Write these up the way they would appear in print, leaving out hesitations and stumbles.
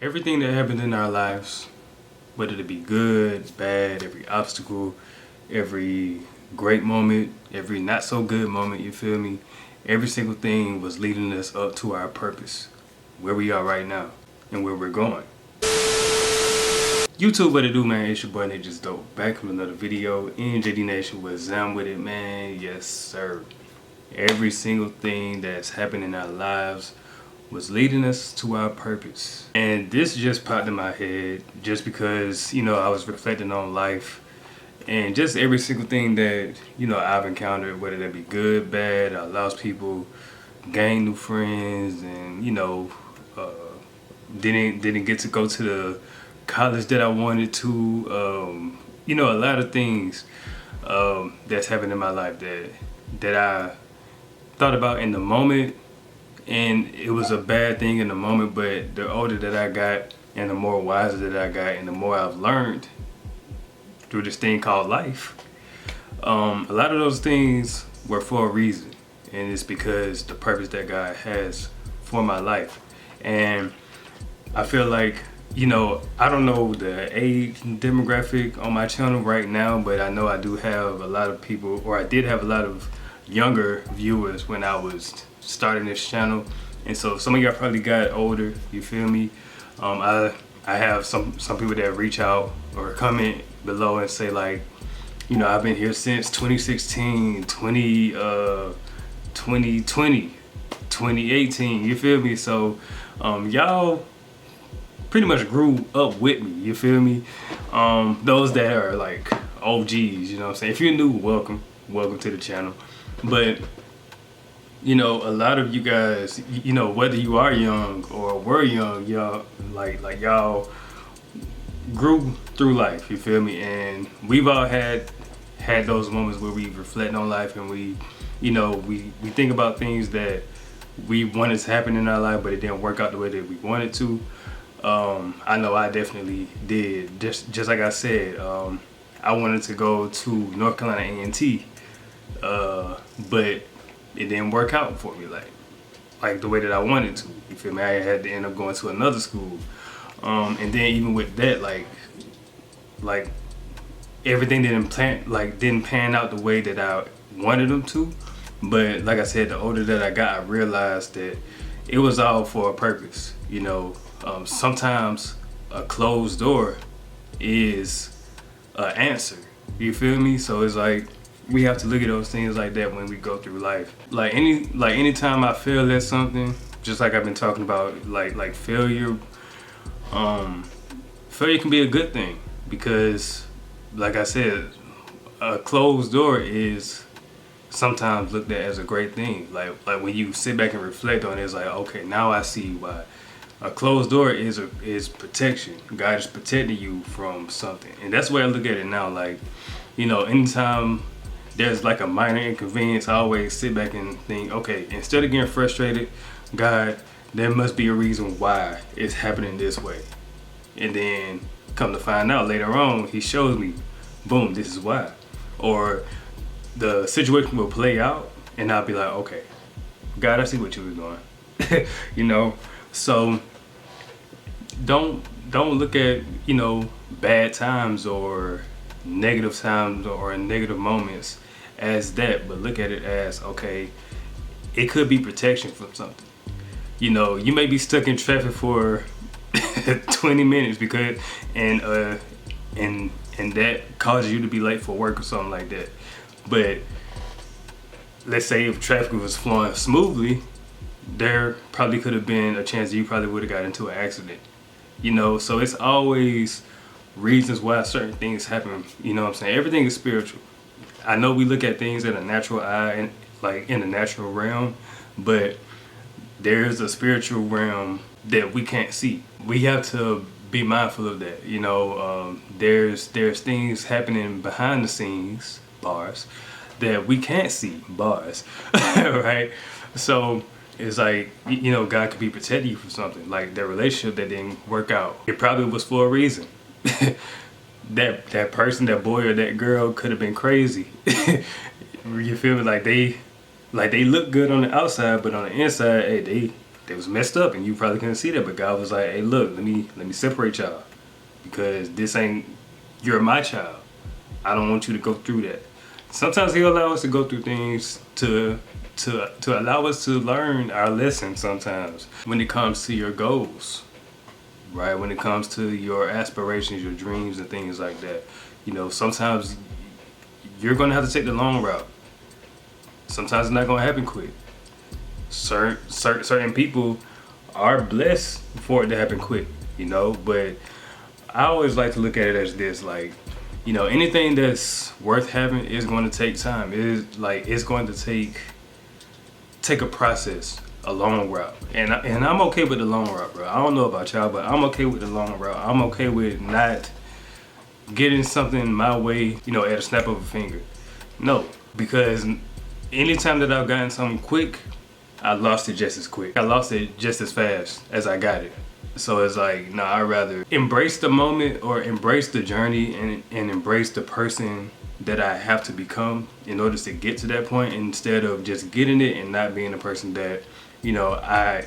Everything that happens in our lives, whether it be good, bad, every obstacle, every great moment, every not so good moment, you feel me? Every single thing was leading us up to our purpose, where we are right now and where we're going. YouTube, what it do, man? It's your boy Nate Just Dope, back from another video. NJD Nation with Zam with it, man. Yes, sir. Every single thing that's happened in our lives was leading us to our purpose. And this just popped in my head just because, I was reflecting on life and just every single thing that, I've encountered, whether that be good, bad, I lost people, gained new friends, and, didn't get to go to the college that I wanted to, a lot of things that's happened in my life that I thought about in the moment. And it was a bad thing in the moment, but the older that I got and the more wiser that I got and the more I've learned through this thing called life, a lot of those things were for a reason. And it's because the purpose that God has for my life. And I feel like, I don't know the age demographic on my channel right now, but I know I do have a lot of people, or I did have a lot of younger viewers when I was starting this channel. And so some of y'all probably got older, you feel me? I have some people that reach out or comment below and say like, I've been here since 2016, 2020, 2018, you feel me? So y'all pretty much grew up with me, you feel me? Those that are like OGs, you know what I'm saying? If you're new, welcome to the channel. But a lot of you guys, whether you are young or were young, y'all like y'all grew through life, you feel me? And we've all had those moments where we reflect on life and we think about things that we wanted to happen in our life, but it didn't work out the way that we wanted to. I know I definitely did. Just like I said, I wanted to go to North Carolina A&T, but it didn't work out for me like the way that I wanted to. You feel me? I had to end up going to another school, and then even with that, like everything didn't pan out the way that I wanted them to. But like I said, the older that I got, I realized that it was all for a purpose. Sometimes a closed door is an answer. You feel me? So it's like we have to look at those things like that when we go through life. Anytime I fail at something, just like I've been talking about, like failure, failure can be a good thing because, like I said, a closed door is sometimes looked at as a great thing. Like when you sit back and reflect on it, it's like, okay, now I see why. A closed door is protection. God is protecting you from something, and that's the way I look at it now. Like, anytime there's like a minor inconvenience, I always sit back and think, okay, instead of getting frustrated, God, there must be a reason why it's happening this way. And then come to find out later on, he shows me, boom, this is why. Or the situation will play out and I'll be like, okay, God, I see what you were doing. So don't look at, bad times or negative times or negative moments as that, but look at it as, okay, it could be protection from something. You may be stuck in traffic for 20 minutes because and that causes you to be late for work or something like that. But let's say if traffic was flowing smoothly, there probably could have been a chance that you probably would have got into an accident. So it's always reasons why certain things happen. You know what I'm saying? Everything is spiritual. I know we look at things in a natural eye and like in the natural realm, but there's a spiritual realm that we can't see. We have to be mindful of that. There's things happening behind the scenes, bars, that we can't see, bars, right? So it's like, God could be protecting you from something. Like that relationship that didn't work out, it probably was for a reason. that person, that boy or that girl could have been crazy. You feel me? Like they look good on the outside, but on the inside, hey, they was messed up, and you probably couldn't see that. But God was like, hey, look, let me separate y'all, because this ain't, you're my child. I don't want you to go through that. Sometimes He'll allow us to go through things to allow us to learn our lessons. Sometimes when it comes to your goals, right? When it comes to your aspirations, your dreams, and things like that. You know, sometimes you're gonna have to take the long route. Sometimes it's not gonna happen quick. Certain people are blessed for it to happen quick, you know. But I always like to look at it as this, like, you know, anything that's worth having is going to take time. It's going to take a process, a long route, and I'm okay with the long route, bro. I don't know about y'all, but I'm okay with the long route. I'm okay with not getting something my way, you know, at a snap of a finger. No, because anytime that I've gotten something quick, I lost it just as quick. I lost it just as fast as I got it. So it's like, no, I'd rather embrace the moment, or embrace the journey, and embrace the person that I have to become in order to get to that point, instead of just getting it and not being the person that, you know, I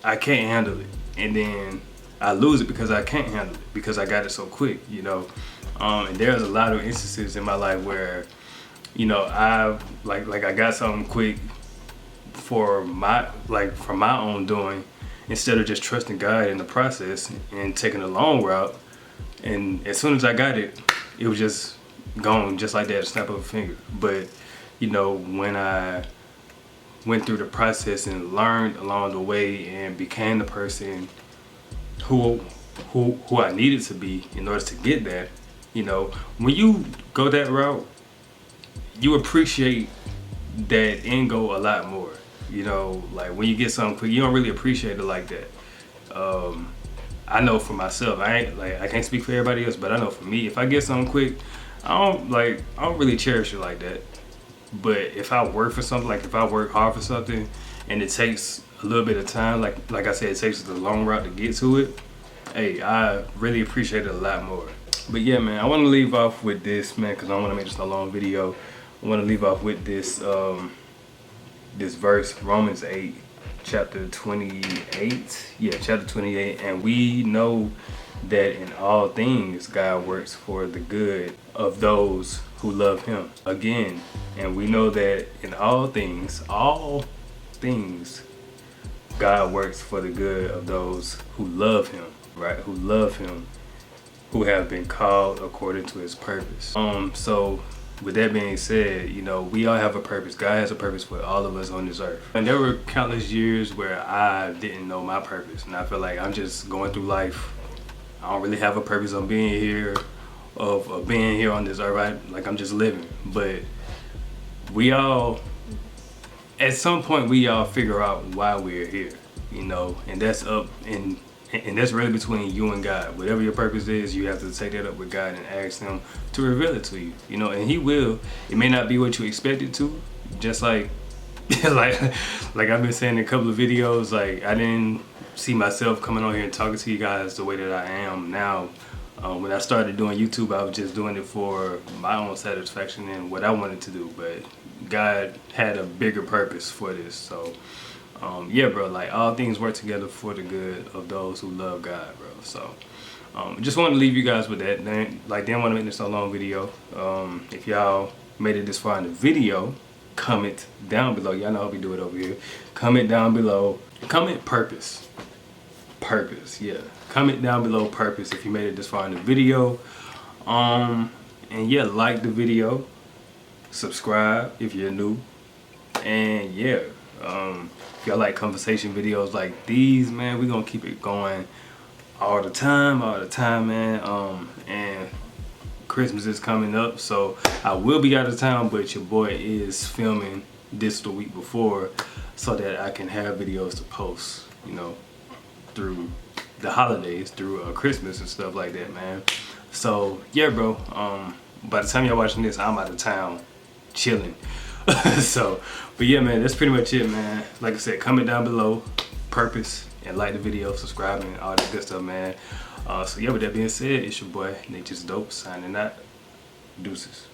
can't handle it, and then I lose it because I can't handle it because I got it so quick, you know. And there's a lot of instances in my life where, you know, I got something quick for my own doing, instead of just trusting God in the process and taking the long route. And as soon as I got it, it was just gone, just like that, a snap of a finger. But, you know, when I went through the process and learned along the way and became the person who I needed to be in order to get that, you know, when you go that route, you appreciate that end goal a lot more. You know, like when you get something quick, you don't really appreciate it like that. I know for myself, I can't speak for everybody else, but I know for me, if I get something quick, I don't really cherish it like that. But if I work for something, like if I work hard for something and it takes a little bit of time, like I said, it takes the long route to get to it, hey, I really appreciate it a lot more. But yeah, man, I want to leave off with this, man, because I don't want to make this a long video. I want to leave off with this this verse, Romans 8, chapter 28. Yeah, chapter 28. And we know that in all things God works for the good of those who love Him. Again, and we know that in all things, God works for the good of those who love Him, right? Who love Him, who have been called according to His purpose. So with that being said, you know, we all have a purpose. God has a purpose for all of us on this earth. And there were countless years where I didn't know my purpose, and I feel like I'm just going through life. I don't really have a purpose of being here, of being here on this earth, right? Like I'm just living. But we all, at some point, we all figure out why we're here, you know, and that's up and that's really between you and God. Whatever your purpose is, you have to take that up with God and ask Him to reveal it to you, you know, and He will. It may not be what you expect it to, just like like I've been saying in a couple of videos, like I didn't see myself coming on here and talking to you guys the way that I am now. When I started doing YouTube, I was just doing it for my own satisfaction and what I wanted to do, but God had a bigger purpose for this. So yeah, bro, like all things work together for the good of those who love God, bro. So just want to leave you guys with that. Didn't want to make this a long video. If y'all made it this far in the video, comment down below. Y'all know how we do it over here. Comment down below. Comment purpose. Yeah. Comment down below purpose if you made it this far in the video. And yeah, like the video. Subscribe if you're new. And yeah, if y'all like conversation videos like these, man, we're gonna keep it going all the time, man. And Christmas is coming up, so I will be out of town, but your boy is filming this the week before so that I can have videos to post, you know, through the holidays, through Christmas and stuff like that, man. So yeah, bro, by the time y'all watching this, I'm out of town chilling. So, but yeah, man, that's pretty much it, man. Like I said, comment down below purpose and like the video, subscribe, and all that good stuff, man. So yeah, with that being said, it's your boy Nature's Dope signing out. Deuces.